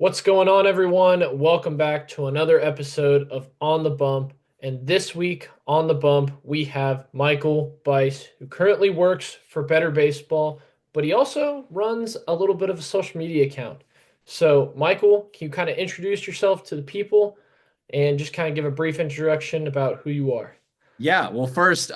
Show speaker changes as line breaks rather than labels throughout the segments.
What's going on, everyone? Welcome back to another episode of On the Bump. And this week on the Bump, we have Michael Buice, who currently works for Better Baseball, but he also runs a little bit of a social media account. So, Michael, can you kind of introduce yourself to the people and just kind of give a brief introduction about who you are?
Yeah, well, first,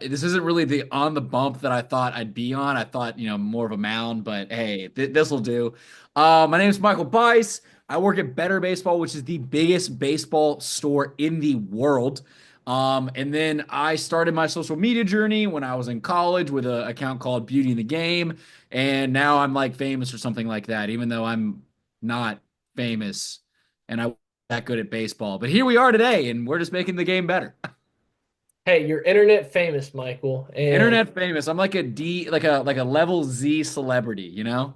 this isn't really the on the bump that I thought I'd be on. I thought, more of a mound, but hey, this will do. My name is Michael Buice. I work at Better Baseball, which is the biggest baseball store in the world. And then I started my social media journey when I was in college with an account called Beauty in the Game, and now I'm like famous or something like that, even though I'm not famous and I'm that good at baseball. But here we are today, and we're just making the game better.
Hey, you're internet famous, Michael, and
Internet famous. I'm like a D, like a level Z celebrity, you know?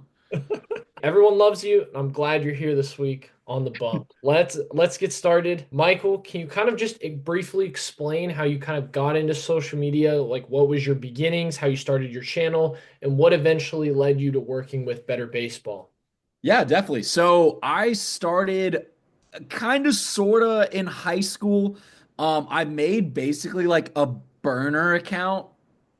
everyone loves you. I'm glad you're here this week on the bump. Let's get started. Michael, can you kind of just briefly explain how you kind of got into social media? Like what was your beginnings, how you started your channel, and what eventually led you to working with Better Baseball?
Yeah, definitely. So I started kind of sorta in high school. I made basically like a burner account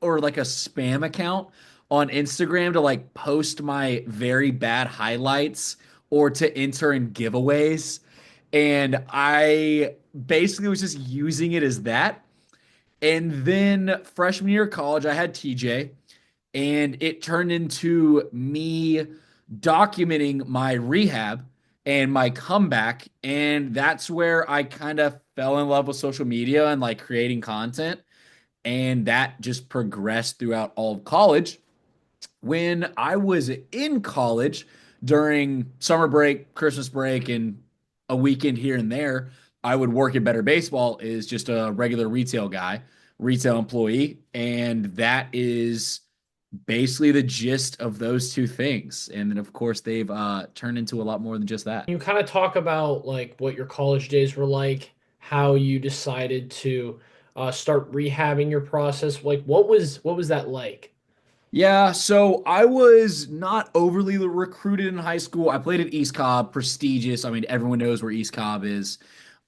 or like a spam account on Instagram to like post my very bad highlights or to enter in giveaways. And I basically was just using it as that. And then freshman year of college, I had TJ, and it turned into me documenting my rehab and my comeback. And that's where I kind of fell in love with social media and like creating content. And that just progressed throughout all of college. When I was in college during summer break, Christmas break, and a weekend here and there, I would work at Better Baseball as just a regular retail guy, retail employee. And that is basically the gist of those two things. And then, of course, they've turned into a lot more than just that.
Can you kind of talk about like what your college days were like, how you decided to start rehabbing your process? Like what was that like?
Yeah, so I was not overly recruited in high school. I played at East Cobb, prestigious. I mean, everyone knows where East Cobb is.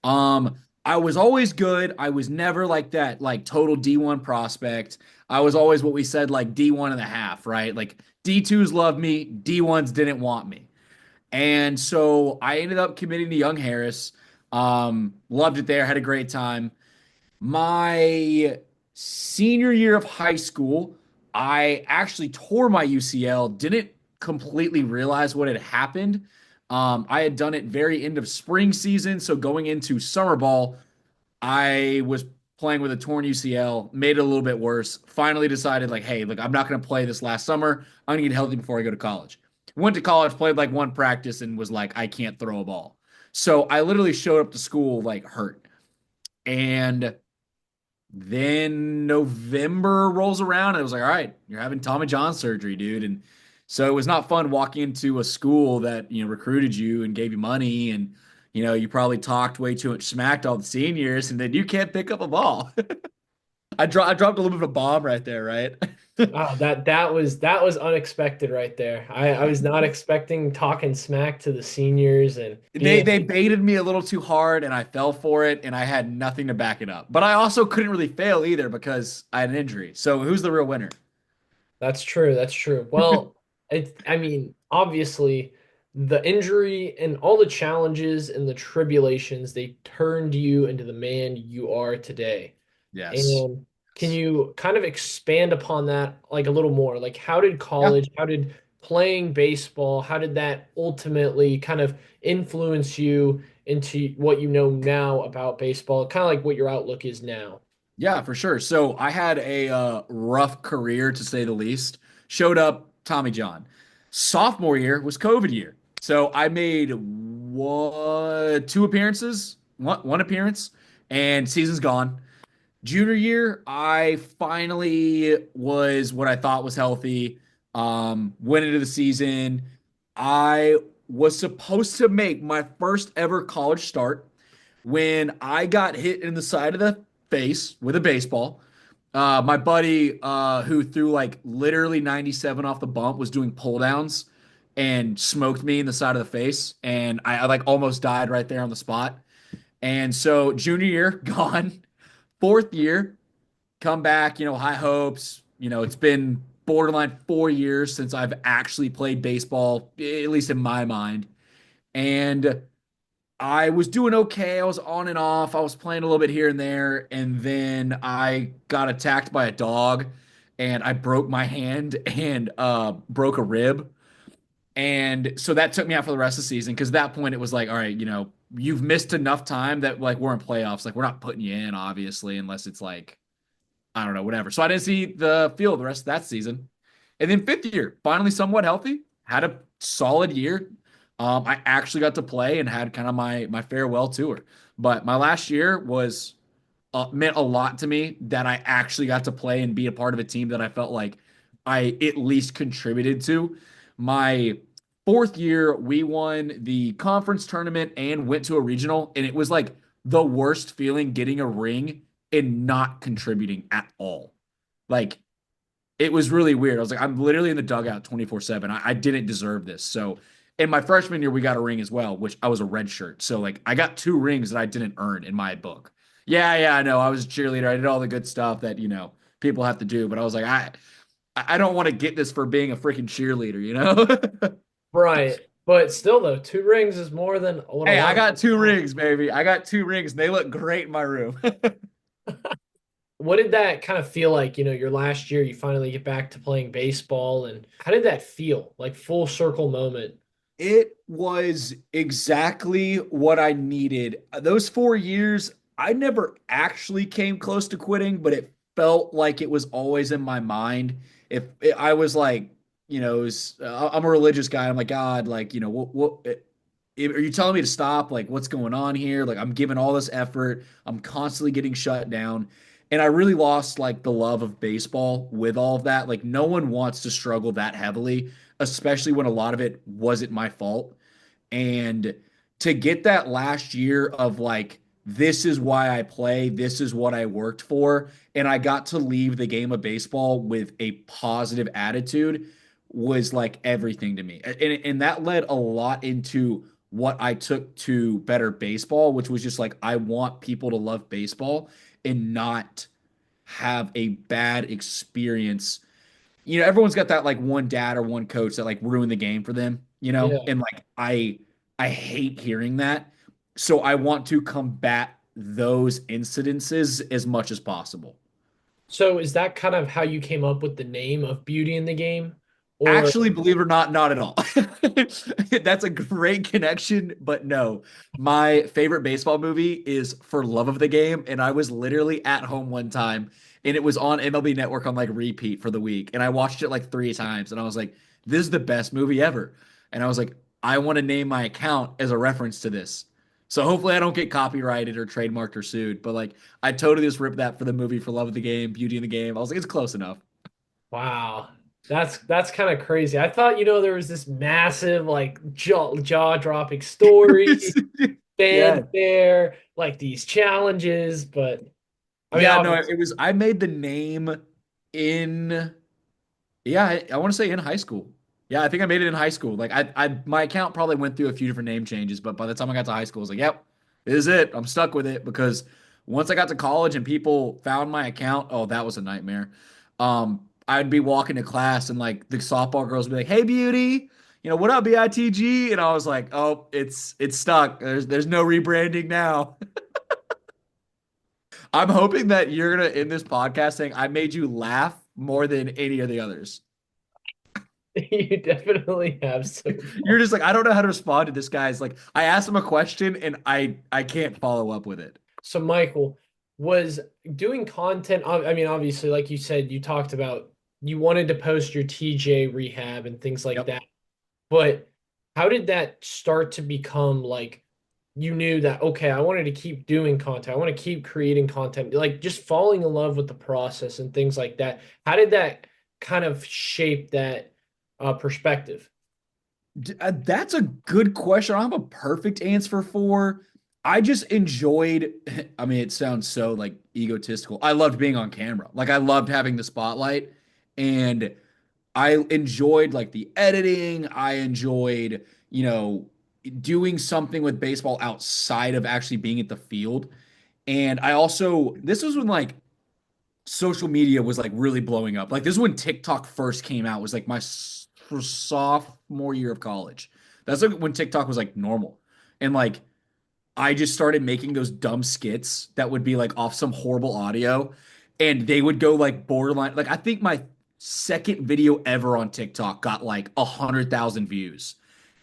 I was always good. I was never like that, like total D1 prospect. I was always what we said, like D1 and a half, right? Like D2s loved me, D1s didn't want me. And so I ended up committing to Young Harris. Loved it there, had a great time. My senior year of high school, I actually tore my UCL, didn't completely realize what had happened. I had done it very end of spring season. So going into summer ball, I was playing with a torn UCL, made it a little bit worse. Finally decided, like, hey, look, I'm not going to play this last summer. I'm going to get healthy before I go to college. Went to college, played like one practice, and was like, I can't throw a ball. So I literally showed up to school like hurt. And then November rolls around and it was like, all right, you're having Tommy John surgery, dude. And so it was not fun walking into a school that, recruited you and gave you money and, you probably talked way too much smack to all the seniors and then you can't pick up a ball. I dropped a little bit of a bomb right there, right?
Oh, that was unexpected right there. I was not expecting talking smack to the seniors and
They
being
they baited me a little too hard and I fell for it and I had nothing to back it up. But I also couldn't really fail either because I had an injury. So who's the real winner?
That's true. That's true. Well, I mean, obviously, the injury and all the challenges and the tribulations, they turned you into the man you are today.
Yes.
And can you kind of expand upon that like a little more? Like, how did
Yeah.
college, how did playing baseball, how did that ultimately kind of influence you into what you know now about baseball? Kind of like what your outlook is now.
Yeah, for sure. So I had a rough career to say the least. Showed up Tommy John. Sophomore year was COVID year. So I made two appearances, one appearance, and season's gone. Junior year, I finally was what I thought was healthy. Went into the season. I was supposed to make my first ever college start when I got hit in the side of the face with a baseball. My buddy, who threw like literally 97 off the bump, was doing pull downs and smoked me in the side of the face. And I like almost died right there on the spot. And so junior year, gone. Fourth year, come back, high hopes. It's been borderline 4 years since I've actually played baseball, at least in my mind. And I was doing okay. I was on and off. I was playing a little bit here and there. And then I got attacked by a dog and I broke my hand and broke a rib. And so that took me out for the rest of the season because at that point it was like, all right, you've missed enough time that like we're in playoffs. Like we're not putting you in, obviously, unless it's like, I don't know, whatever. So I didn't see the field the rest of that season. And then fifth year, finally somewhat healthy, had a solid year. I actually got to play and had kind of my farewell tour. But my last year was meant a lot to me that I actually got to play and be a part of a team that I felt like I at least contributed to. My fourth year, we won the conference tournament and went to a regional, and it was like the worst feeling getting a ring and not contributing at all. Like it was really weird. I was like, I'm literally in the dugout 24/7. I didn't deserve this. So in my freshman year, we got a ring as well, which I was a red shirt. So like I got two rings that I didn't earn in my book. Yeah, yeah, I know. I was a cheerleader. I did all the good stuff that, people have to do. But I was like, I don't want to get this for being a freaking cheerleader.
Right. But still, though, two rings is more than what a
Hey, I
lot of
got two
people have.
rings, baby. I got two rings, and they look great in my room.
What did that kind of feel like? Your last year, you finally get back to playing baseball, and how did that feel? Like full circle moment.
It was exactly what I needed. Those 4 years, I never actually came close to quitting, but it felt like it was always in my mind. If I was like, I'm a religious guy. I'm like, God, like, are you telling me to stop? Like, what's going on here? Like, I'm giving all this effort. I'm constantly getting shut down. And I really lost like the love of baseball with all of that. Like, no one wants to struggle that heavily, especially when a lot of it wasn't my fault. And to get that last year of like, this is why I play, this is what I worked for, and I got to leave the game of baseball with a positive attitude was like everything to me. And that led a lot into what I took to better baseball, which was just like, I want people to love baseball and not have a bad experience. Everyone's got that like one dad or one coach that like ruined the game for them,
Yeah.
and like I hate hearing that. So I want to combat those incidences as much as possible.
So is that kind of how you came up with the name of Beauty in the Game? Or
Actually, believe it or not, not at all. That's a great connection, but no. My favorite baseball movie is For Love of the Game, and I was literally at home one time, and it was on MLB Network on like repeat for the week, and I watched it like 3 times, and I was like, "This is the best movie ever," and I was like, "I want to name my account as a reference to this." So hopefully I don't get copyrighted or trademarked or sued, but like I totally just ripped that for the movie For Love of the Game, Beauty in the Game. I was like, it's close enough.
wow, that's kind of crazy. I thought, there was this massive like jaw-dropping story,
Yeah.
fanfare, like these challenges, but I mean,
Yeah, no,
obviously,
it was I made the name in yeah, I want to say in high school. Yeah, I think I made it in high school. Like I my account probably went through a few different name changes, but by the time I got to high school, I was like, yep, this is it. I'm stuck with it because once I got to college and people found my account, oh, that was a nightmare. I'd be walking to class and like the softball girls would be like, "Hey, beauty, what up, BITG?" And I was like, "Oh, it's stuck. There's no rebranding now." I'm hoping that you're gonna end this podcast saying I made you laugh more than any of the others.
you definitely have so
You're
far.
just like, I don't know how to respond to this guy's like I asked him a question and I can't follow up with it.
So Michael was doing content. I mean, obviously, like you said, you talked about you wanted to post your TJ rehab and things like
Yep.
that. But how did that start to become like you knew that, okay, I wanted to keep doing content. I want to keep creating content, like just falling in love with the process and things like that. How did that kind of shape that perspective?
That's a good question. I don't have a perfect answer for. I just enjoyed, I mean, it sounds so like egotistical. I loved being on camera. Like I loved having the spotlight. And I enjoyed like the editing. I enjoyed, you know, doing something with baseball outside of actually being at the field. And I also, this was when like social media was like really blowing up. Like this is when TikTok first came out. It was like my sophomore year of college. That's like when TikTok was like normal. And like I just started making those dumb skits that would be like off some horrible audio and they would go like borderline. Like I think my second video ever on TikTok got like 100,000 views.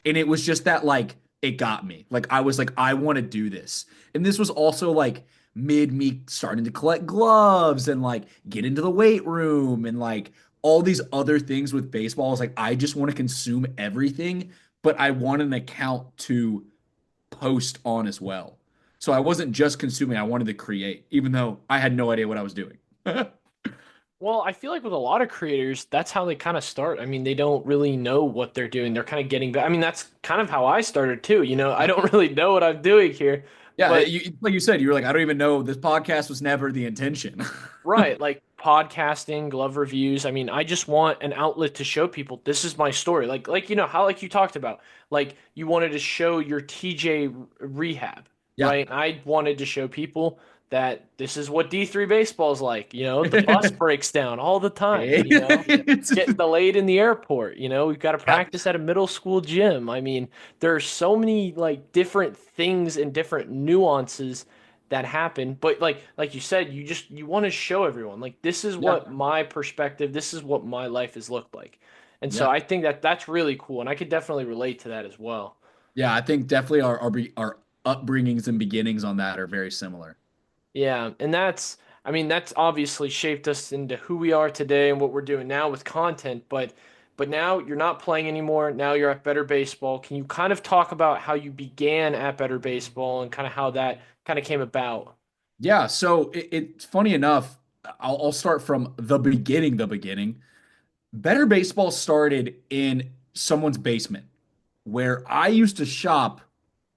And it was just that like it got me. Like I was like, I want to do this. And this was also like mid me starting to collect gloves and like get into the weight room and like all these other things with baseball. I was like, I just want to consume everything, but I want an account to post on as well. So I wasn't just consuming, I wanted to create, even though I had no idea what I was doing.
Well, I feel like with a lot of creators, that's how they kind of start. I mean, they don't really know what they're doing. They're kind of getting back. I mean, that's kind of how I started too. I don't really know what I'm doing here,
Yeah,
but
like you said, you were like, I don't even know. This podcast was never the intention.
right, like podcasting, glove reviews. I mean, I just want an outlet to show people this is my story. How like you talked about, like you wanted to show your TJ rehab,
Yeah.
right? And I wanted to show people that this is what D3 baseball is like. The bus breaks down all the time, getting delayed in the airport. We've got to
Yeah.
practice at a middle school gym. I mean, there are so many like different things and different nuances that happen. But like you said, you want to show everyone like this is
Yeah.
what my perspective, this is what my life has looked like. And so
Yeah.
I think that that's really cool, and I could definitely relate to that as well.
Yeah. I think definitely our upbringings and beginnings on that are very similar.
Yeah, and I mean, that's obviously shaped us into who we are today and what we're doing now with content, but now you're not playing anymore. Now you're at Better Baseball. Can you kind of talk about how you began at Better Baseball and kind of how that kind of came about?
Yeah. So it's funny enough. I'll start from the beginning. The beginning. Better Baseball started in someone's basement where I used to shop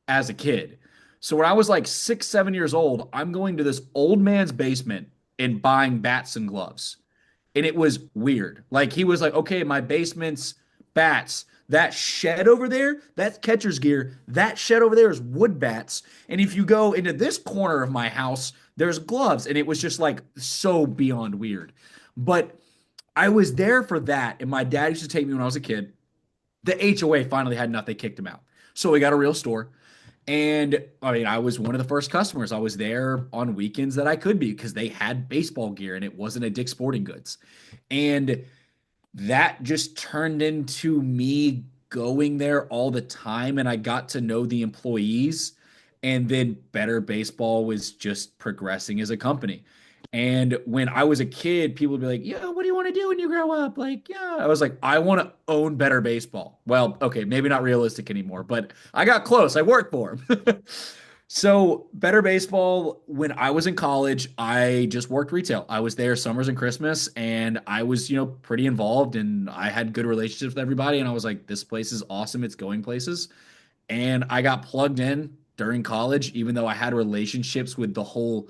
as a kid. So when I was like 6, 7 years old, I'm going to this old man's basement and buying bats and gloves. And it was weird. Like he was like, okay, my basement's bats. That shed over there, that's catcher's gear. That shed over there is wood bats. And if you go into this corner of my house, there's gloves. And it was just like so beyond weird. But I was there for that. And my dad used to take me when I was a kid. The HOA finally had enough. They kicked him out. So we got a real store. And I mean, I was one of the first customers. I was there on weekends that I could be because they had baseball gear and it wasn't a Dick's Sporting Goods. And that just turned into me going there all the time. And I got to know the employees. And then Better Baseball was just progressing as a company. And when I was a kid, people would be like, "Yeah, what do you want to do when you grow up?" Like, yeah, I was like, "I want to own Better Baseball." Well, okay, maybe not realistic anymore, but I got close. I worked for him. So, Better Baseball, when I was in college, I just worked retail. I was there summers and Christmas, and I was, pretty involved and I had good relationships with everybody. And I was like, this place is awesome. It's going places. And I got plugged in during college, even though I had relationships with the whole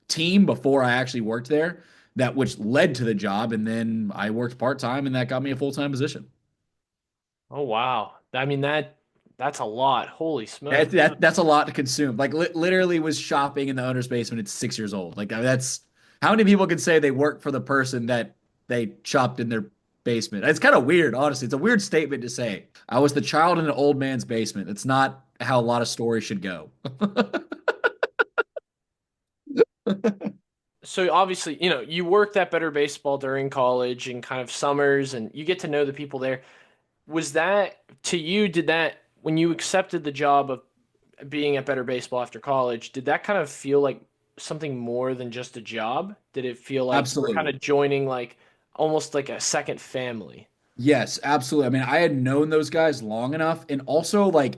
team before I actually worked there, that which led to the job. And then I worked part time, and that got me a full time position.
Oh wow. I mean that's a lot. Holy smokes.
That's a lot to consume. Like literally was shopping in the owner's basement at 6 years old. Like that's how many people can say they work for the person that they shopped in their basement. It's kind of weird, honestly. It's a weird statement to say. I was the child in an old man's basement. It's not how a lot of stories should go.
So obviously, you worked at Better Baseball during college and kind of summers and you get to know the people there. Was that to you, did that when you accepted the job of being at Better Baseball after college, did that kind of feel like something more than just a job? Did it feel like you were kind
Absolutely.
of joining like almost like a second family?
Yes, absolutely. I mean, I had known those guys long enough, and also like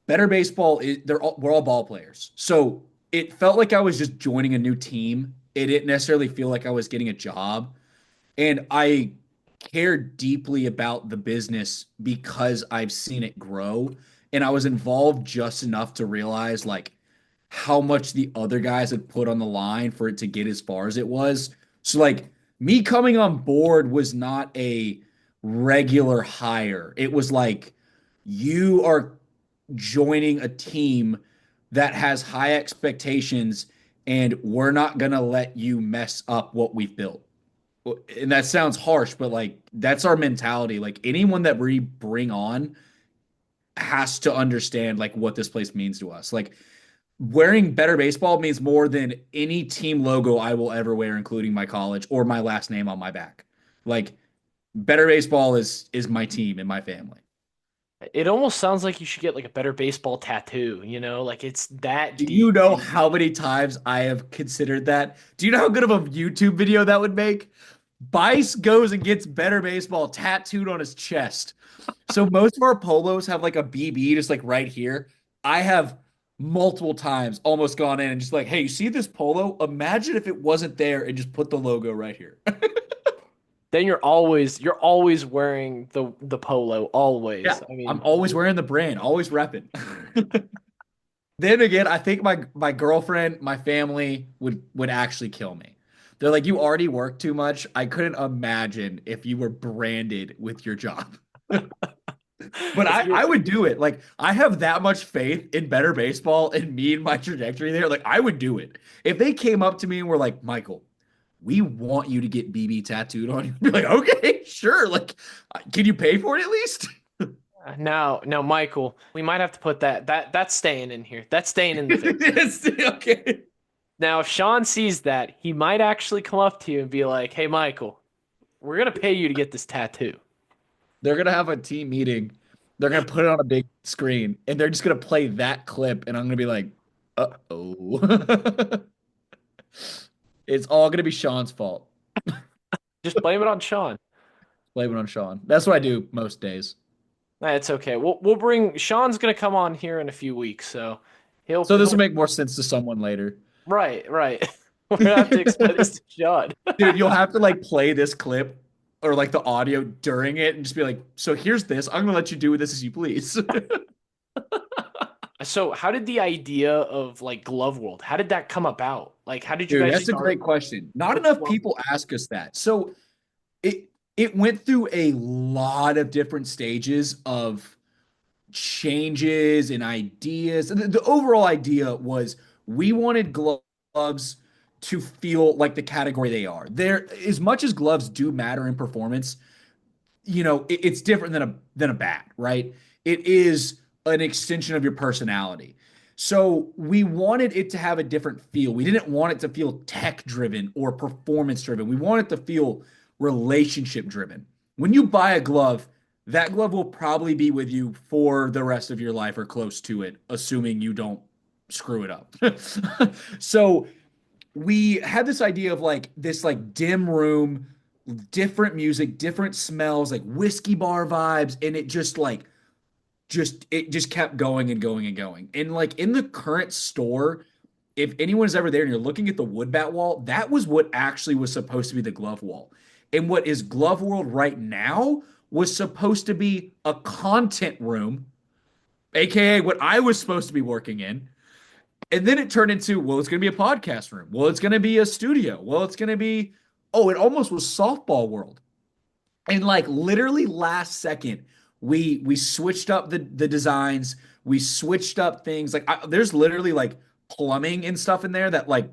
Better Baseball is we're all ball players, so it felt like I was just joining a new team. It didn't necessarily feel like I was getting a job, and I care deeply about the business because I've seen it grow, and I was involved just enough to realize like how much the other guys had put on the line for it to get as far as it was. So like me coming on board was not a regular hire. It was like you are joining a team that has high expectations and we're not going to let you mess up what we've built. And that sounds harsh, but like that's our mentality. Like anyone that we bring on has to understand like what this place means to us. Like wearing Better Baseball means more than any team logo I will ever wear, including my college or my last name on my back. Like Better Baseball is my team and my family.
It almost sounds like you should get like a better baseball tattoo, you know? Like it's that
Do you
deep
know
into
how many times I have considered that? Do you know how good of a YouTube video that would make? Bice goes and gets Better Baseball tattooed on his chest. So most of our polos have like a BB just like right here. I have multiple times almost gone in and just like, hey, you see this polo? Imagine if it wasn't there and just put the logo right here.
then you're always wearing the polo,
Yeah,
always. I
I'm
mean,
always wearing the brand, always repping. Then again, I think my girlfriend, my family would actually kill me. They're like, you already work too much. I couldn't imagine if you were branded with your job. But
if
I
you're
would do it. Like I have that much faith in better baseball and me and my trajectory there. Like I would do it. If they came up to me and were like, Michael, we want you to get BB tattooed on you. I'd be like, okay, sure. Like, can you pay for it at least?
now, Michael, we might have to put that's staying in here. That's staying in the video.
Yes, okay.
Now, if Sean sees that, he might actually come up to you and be like, "Hey, Michael, we're gonna pay you to get this tattoo."
They're gonna have a team meeting. They're gonna put it on a big screen, and they're just gonna play that clip, and I'm gonna be like, uh-oh. It's all gonna be Sean's fault.
Just blame it on Sean.
Blame it on Sean. That's what I do most days.
Nah, it's okay. We'll bring Sean's gonna come on here in a few weeks, so he'll
So this will
he'll
make more sense to someone later.
right. We're gonna have to explain this to Sean.
Dude, you'll have to like play this clip or like the audio during it and just be like, so here's this. I'm gonna let you do with this as you please.
So, how did the idea of like Glove World? How did that come about? Like, how did you
Dude,
guys
that's a
start
great question. Not
with
enough
Glove
people ask us that. So it went through a lot of different stages of changes and ideas. The overall idea was we wanted gloves to feel like the category they are. There, as much as gloves do matter in performance, it's different than a bat, right? It is an extension of your personality. So we wanted it to have a different feel. We didn't want it to feel tech driven or performance driven. We want it to feel relationship driven. When you buy a glove, that glove will probably be with you for the rest of your life or close to it, assuming you don't screw it up. So we had this idea of like this like dim room, different music, different smells, like whiskey bar vibes, and it just kept going and going and going. And like in the current store, if anyone's ever there and you're looking at the wood bat wall, that was what actually was supposed to be the glove wall. And what is Glove World right now was supposed to be a content room, aka what I was supposed to be working in. And then it turned into, well, it's going to be a podcast room. Well, it's going to be a studio. Well, it's going to be, oh, it almost was softball world. And like literally last second, we switched up the designs. We switched up things. Like there's literally like plumbing and stuff in there that like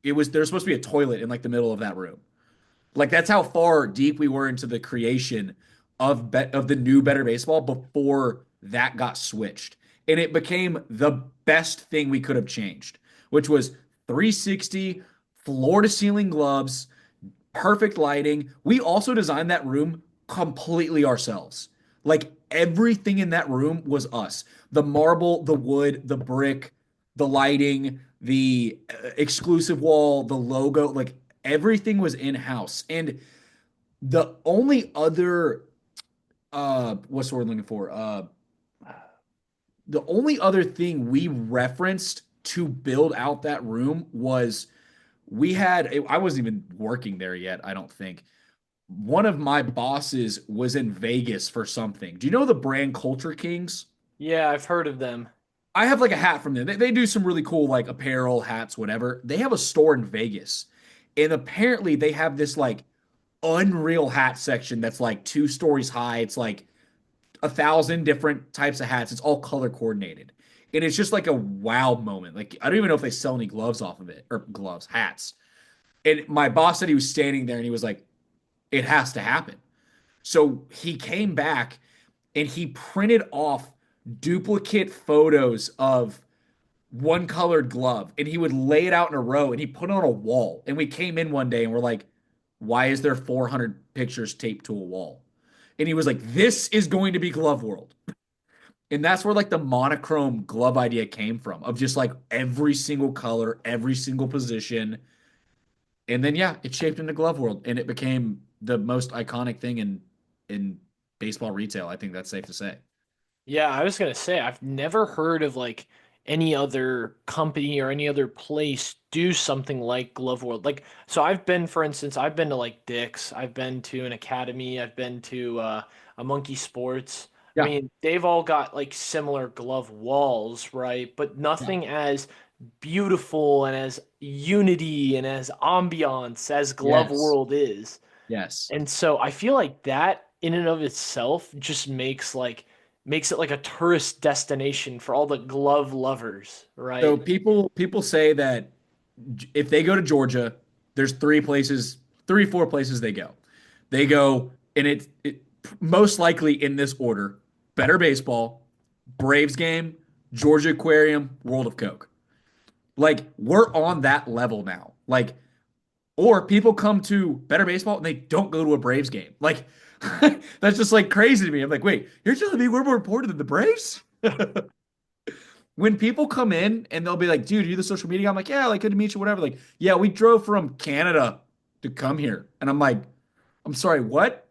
there's supposed to be a toilet in like the middle of that room. Like that's how far deep we were into the creation of the new Better Baseball before that got switched. And it became the best thing we could have changed, which was 360 floor to ceiling gloves, perfect lighting. We also designed that room completely ourselves. Like everything in that room was us. The marble, the wood, the brick, the lighting, the exclusive wall, the logo, like everything was in-house. And the only other what's the word I'm looking for? The only other thing we referenced to build out that room was I wasn't even working there yet, I don't think. One of my bosses was in Vegas for something. Do you know the brand Culture Kings?
Yeah, I've heard of them.
I have like a hat from them. They do some really cool like apparel, hats, whatever. They have a store in Vegas. And apparently they have this like unreal hat section that's like 2 stories high. It's like 1,000 different types of hats. It's all color coordinated. And it's just like a wow moment. Like I don't even know if they sell any gloves off of it or gloves, hats. And my boss said he was standing there and he was like, it has to happen. So he came back and he printed off duplicate photos of one colored glove and he would lay it out in a row and he put it on a wall. And we came in one day and we're like, why is there 400 pictures taped to a wall? And he was like, this is going to be Glove World. And that's where like the monochrome glove idea came from of just like every single color, every single position. And then yeah, it shaped into Glove World and it became the most iconic thing in baseball retail. I think that's safe to say.
Yeah, I was gonna say I've never heard of like any other company or any other place do something like Glove World. Like, so I've been, for instance, I've been to like Dick's, I've been to an Academy, I've been to a Monkey Sports. I
Yeah.
mean, they've all got like similar glove walls, right? But
Yeah.
nothing as beautiful and as unity and as ambiance as Glove
Yes.
World is.
Yes.
And so I feel like that in and of itself just makes it like a tourist destination for all the glove lovers,
So
right?
people say that if they go to Georgia, there's 3 places, 4 places they go. They go, and it most likely in this order: Better Baseball, Braves game, Georgia Aquarium, World of Coke. Like we're on that level now. Like, or people come to Better Baseball and they don't go to a Braves game. Like that's just like crazy to me. I'm like, wait, you're telling me we're more important than the Braves? When people come in and they'll be like, dude, you the social media guy? I'm like, yeah, like good to meet you, whatever. Like, yeah, we drove from Canada to come here. And I'm like, I'm sorry, what?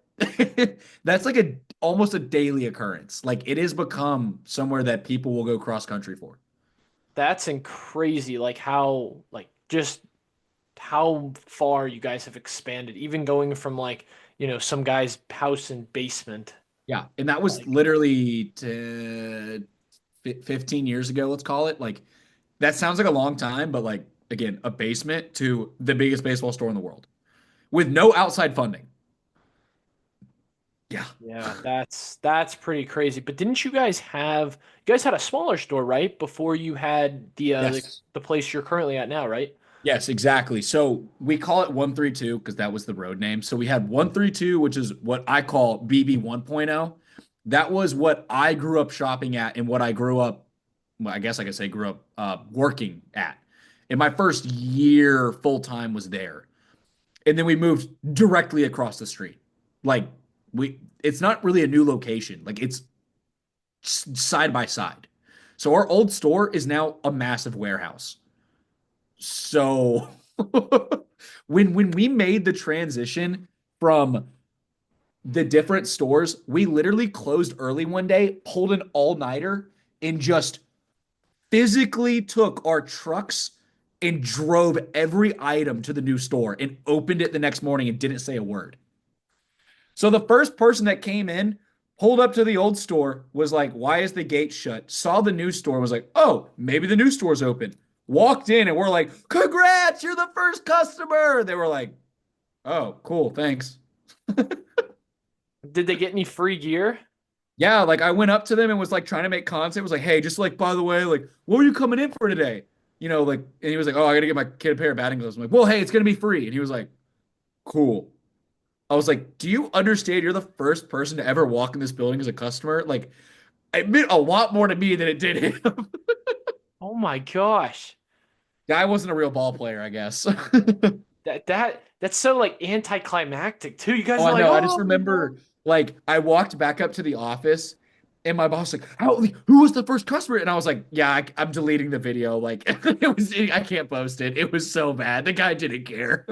That's like a almost a daily occurrence. Like it has become somewhere that people will go cross country for.
That's crazy, like how like just how far you guys have expanded, even going from like, some guy's house and basement.
Yeah. And that was
Like,
literally 15 years ago, let's call it. Like that sounds like a long time, but like again, a basement to the biggest baseball store in the world with no outside funding. Yeah.
yeah, that's pretty crazy. But didn't you guys had a smaller store, right? Before you had
Yes.
the place you're currently at now, right?
Yes, exactly. So we call it 132 because that was the road name. So we had 132, which is what I call BB 1.0. That was what I grew up shopping at and what I grew up, well, I guess I could say grew up working at. And my first year full time was there. And then we moved directly across the street. Like it's not really a new location. Like it's side by side. So our old store is now a massive warehouse. So when we made the transition from the different stores, we literally closed early one day, pulled an all-nighter, and just physically took our trucks and drove every item to the new store and opened it the next morning and didn't say a word. So the first person that came in, pulled up to the old store, was like, why is the gate shut? Saw the new store, was like, oh, maybe the new store's open. Walked in and we're like, congrats, you're the first customer. They were like, oh, cool, thanks.
Did they get any free gear?
Yeah, like I went up to them and was like trying to make contact. Was like, hey, just like by the way, like, what were you coming in for today? Like, and he was like, oh, I gotta get my kid a pair of batting gloves. I'm like, well, hey, it's gonna be free. And he was like, cool. I was like, do you understand? You're the first person to ever walk in this building as a customer. Like, it meant a lot more to me than it did him.
Oh my gosh.
Guy wasn't a real ball player, I guess.
That's so like anticlimactic too. You
Oh,
guys are
I
like,
know. I just
oh,
remember like I walked back up to the office and my boss was like, "How? Who was the first customer?" And I was like, "Yeah, I'm deleting the video. Like it was, I can't post it. It was so bad. The guy didn't care."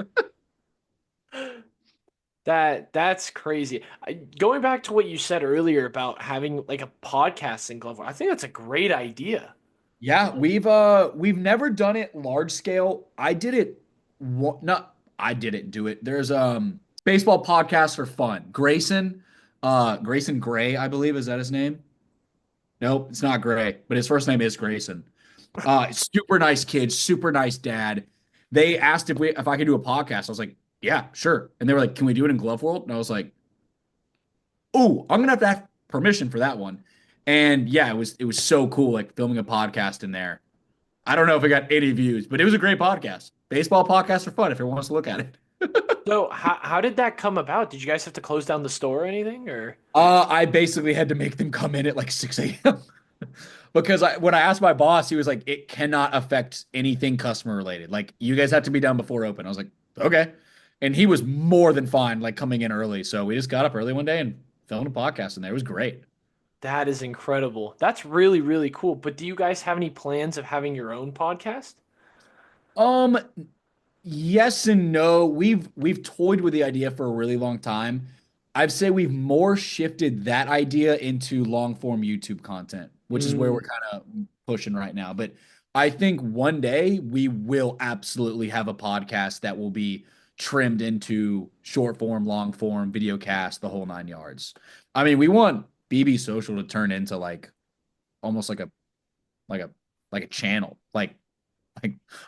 that's crazy. Going back to what you said earlier about having like a podcast in Glove, I think that's a great idea.
Yeah, we've never done it large scale. I did it. Not I didn't do it. There's baseball podcast for fun. Grayson Gray, I believe, is that his name? Nope, it's not Gray, but his first name is Grayson. Super nice kid, super nice dad. They asked if I could do a podcast. I was like, yeah, sure. And they were like, can we do it in Glove World? And I was like, oh, I'm gonna have to have permission for that one. And yeah, it was so cool, like filming a podcast in there. I don't know if it got any views, but it was a great podcast. Baseball podcasts are fun if everyone wants to look at it.
So how did that come about? Did you guys have to close down the store or anything, or?
I basically had to make them come in at like 6 a.m. because when I asked my boss, he was like, it cannot affect anything customer related. Like, you guys have to be done before open. I was like, okay. And he was more than fine, like coming in early. So we just got up early one day and filmed a podcast in there. It was great.
That is incredible. That's really, really cool. But do you guys have any plans of having your own podcast?
Um, Yes and no. We've toyed with the idea for a really long time. I'd say we've more shifted that idea into long form YouTube content, which is where we're
Mm,
kind of pushing right now. But I think one day we will absolutely have a podcast that will be trimmed into short form, long form, video cast, the whole 9 yards. I mean, we want BB Social to turn into like almost like a like a channel. Like,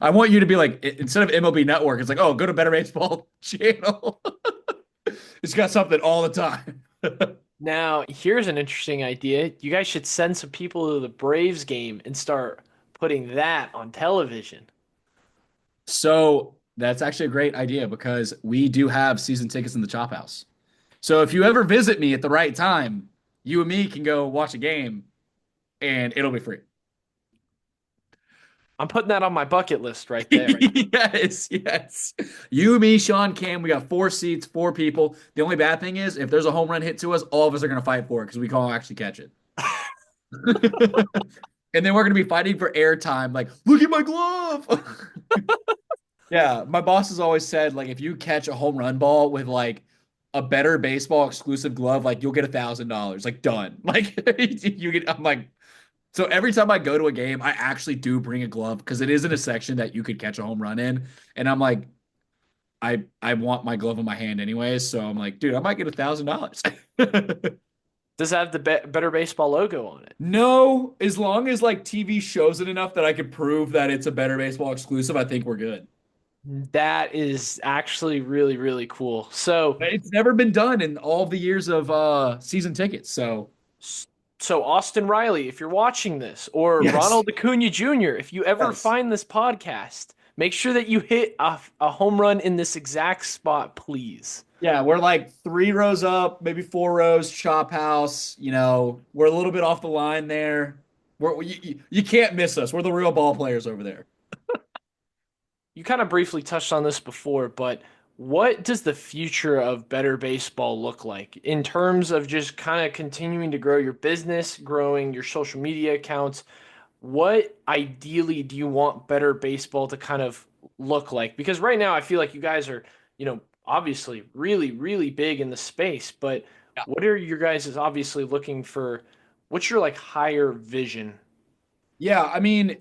I want you to be like, instead of MLB Network, it's like, oh, go to Better Baseball channel. It's got something all the time.
Now, here's an interesting idea. You guys should send some people to the Braves game and start putting that on television.
So that's actually a great idea because we do have season tickets in the Chop House. So if you ever visit me at the right time, you and me can go watch a game and it'll be free.
I'm putting that on my bucket list right there.
Yes, yes. You, me, Sean, Cam, we got 4 seats, 4 people. The only bad thing is if there's a home run hit to us, all of us are going to fight for it because we can't actually catch it. And then we're going to be fighting for airtime. Like, look at my glove. Yeah, my boss has always said, like, if you catch a home run ball with like a Better Baseball exclusive glove, like you'll get $1,000. Like, done. Like, you get. I'm like, so every time I go to a game, I actually do bring a glove because it is in a section that you could catch a home run in, and I'm like, I want my glove in my hand anyways. So I'm like, dude, I might get $1,000.
Does it have the Better Baseball logo on it?
No, as long as like TV shows it enough that I can prove that it's a Better Baseball exclusive, I think we're good.
That is actually really, really cool. So,
It's never been done in all the years of season tickets. So
so Austin Riley, if you're watching this, or
yes.
Ronald Acuna Jr., if you ever
Yes.
find this podcast, make sure that you hit a home run in this exact spot, please.
Yeah, we're like 3 rows up, maybe 4 rows, chop house. We're a little bit off the line there. You can't miss us. We're the real ball players over there.
You kind of briefly touched on this before, but what does the future of Better Baseball look like in terms of just kind of continuing to grow your business, growing your social media accounts? What ideally do you want Better Baseball to kind of look like? Because right now I feel like you guys are, obviously really, really big in the space, but what are your guys is obviously looking for? What's your like higher vision?
Yeah, I mean,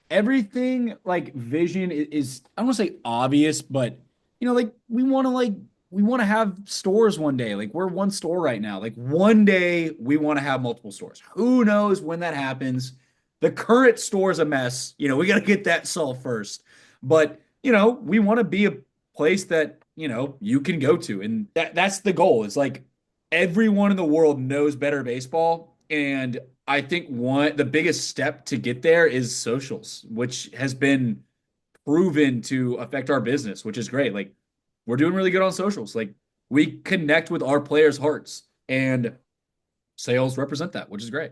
everything like vision is I don't want to say obvious, but like we want to have stores one day. Like we're one store right now. Like one day we want to have multiple stores. Who knows when that happens? The current store is a mess. We got to get that solved first. But we want to be a place that you can go to, and that's the goal. It's like everyone in the world knows Better Baseball, and I think the biggest step to get there is socials, which has been proven to affect our business, which is great. Like we're doing really good on socials. Like we connect with our players' hearts, and sales represent that, which is great.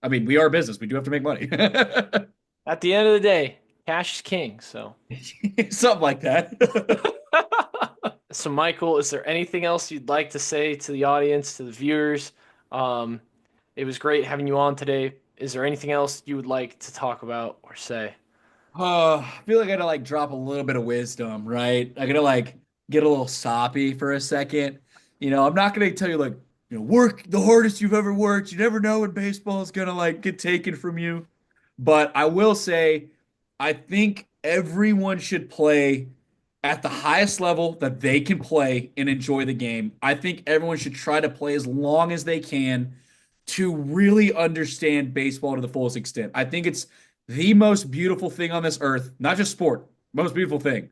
I mean, we are a business. We do have to make money.
At the end of the day, cash is king, so.
Something like that.
So, Michael, is there anything else you'd like to say to the audience, to the viewers? Um, it was great having you on today. Is there anything else you would like to talk about or say?
I feel like I gotta like drop a little bit of wisdom, right? I gotta like get a little soppy for a second. I'm not gonna tell you like, work the hardest you've ever worked. You never know when baseball is gonna like get taken from you. But I will say, I think everyone should play at the highest level that they can play and enjoy the game. I think everyone should try to play as long as they can to really understand baseball to the fullest extent. I think it's the most beautiful thing on this earth, not just sport, most beautiful thing.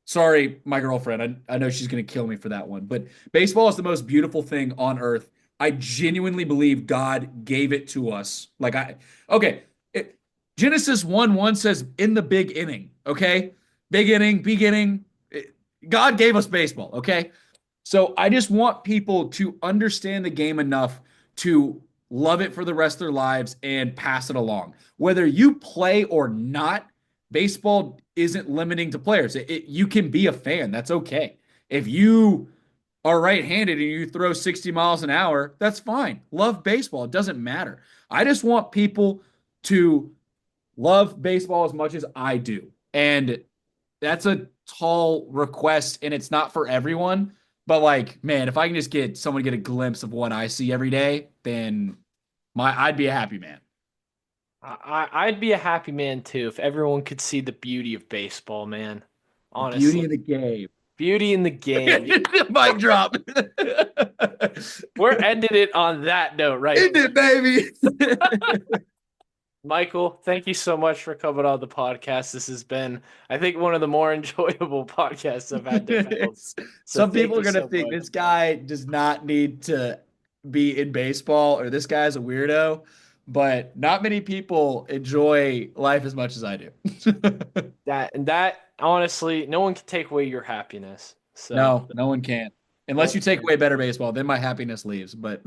Sorry, my girlfriend. I know she's gonna kill me for that one, but baseball is the most beautiful thing on earth. I genuinely believe God gave it to us. Okay, Genesis 1:1 says in the big inning. Okay, big inning, beginning. God gave us baseball. Okay, so I just want people to understand the game enough to love it for the rest of their lives and pass it along. Whether you play or not, baseball isn't limiting to players. You can be a fan. That's okay. If you are right-handed and you throw 60 miles an hour, that's fine. Love baseball. It doesn't matter. I just want people to love baseball as much as I do. And that's a tall request and it's not for everyone. But like, man, if I can just get someone to get a glimpse of what I see every day, then I'd be a happy man.
I'd be a happy man too if everyone could see the beauty of baseball, man.
The beauty
Honestly,
of the game.
beauty in the game.
Mic drop.
We're ending it on that note right
End
there.
it, baby.
Michael, thank you so much for coming on the podcast. This has been, I think, one of the more enjoyable podcasts I've had to film. So
Some
thank
people are
you
gonna
so
think
much.
this guy does not need to be in baseball or this guy's a weirdo, but not many people enjoy life as much as I do.
That honestly, no one can take away your happiness. So
No, no one can. Unless
well,
you take away better baseball, then my happiness leaves. But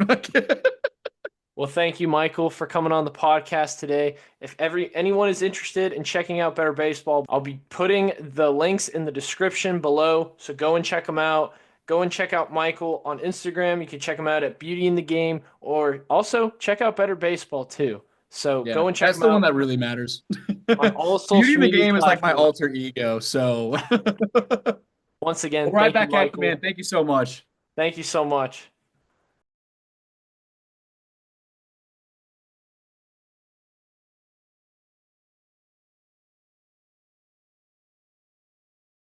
well, thank you, Michael, for coming on the podcast today. If anyone is interested in checking out Better Baseball, I'll be putting the links in the description below. So go and check them out. Go and check out Michael on Instagram. You can check him out at Beauty in the Game, or also check out Better Baseball too. So
yeah,
go and check
that's
him
the one
out
that really matters.
on all
Beauty in
social
the
media
game is like my
platforms.
alter ego. So,
Once again,
well, right
thank you,
back at you, man.
Michael.
Thank you so much.
Thank you so much.